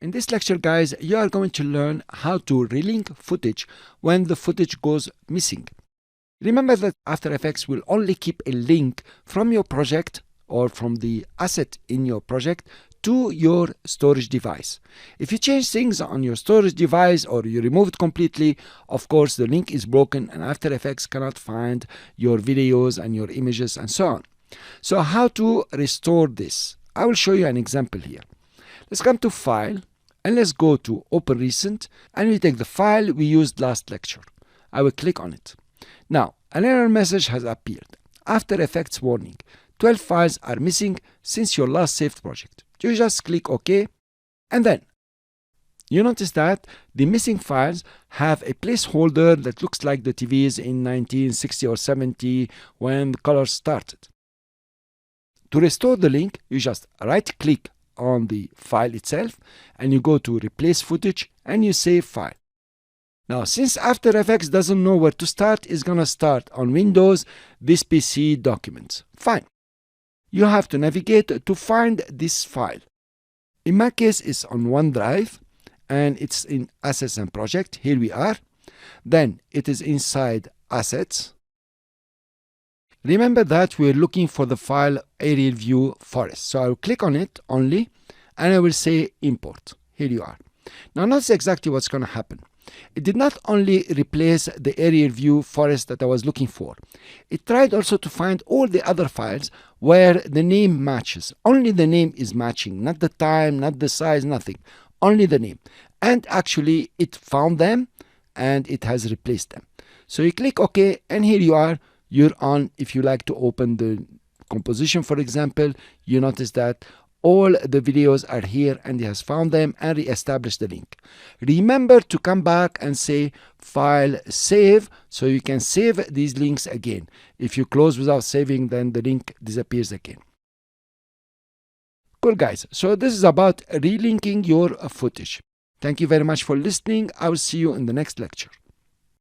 In this lecture, guys, you are going to learn how to relink footage when the footage goes missing. Remember that After Effects will only keep a link from your project or from the asset in your project to your storage device. If you change things on your storage device or you remove it completely, of course the link is broken and After Effects cannot find your videos and your images and so on. So how to restore this? I will show you an example here. Let's come to File and let's go to Open Recent, and we take the file we used last lecture. I will click on it. Now, an error message has appeared. After Effects warning. 12 files are missing since your last saved project. You just click OK, and then you notice that the missing files have a placeholder that looks like the TVs in 1960 or 70 when the colors started. To restore the link, you just right-click on the file itself and you go to Replace Footage and you save file. Now, since After Effects doesn't know where to start, it's gonna start on Windows, this PC Documents. Fine. You have to navigate to find this file. In my case, it's on OneDrive and it's in Assets and Project. Here we are. Then it is inside Assets. Remember that we're looking for the file Aerial View Forest. So I'll click on it only and I will say Import. Here you are. Now notice exactly what's going to happen. It did not only replace the Aerial View Forest that I was looking for. It tried also to find all the other files where the name matches. Only the name is matching, not the time, not the size, nothing. Only the name. And actually it found them and it has replaced them. So you click OK and here you are. You're on. If you like to open the composition, for example, you notice that all the videos are here and it has found them and re-established the link. Remember to come back and say File Save so you can save these links again. If you close without saving, then the link disappears again. Cool, guys. So this is about relinking your footage. Thank you very much for listening. I will see you in the next lecture.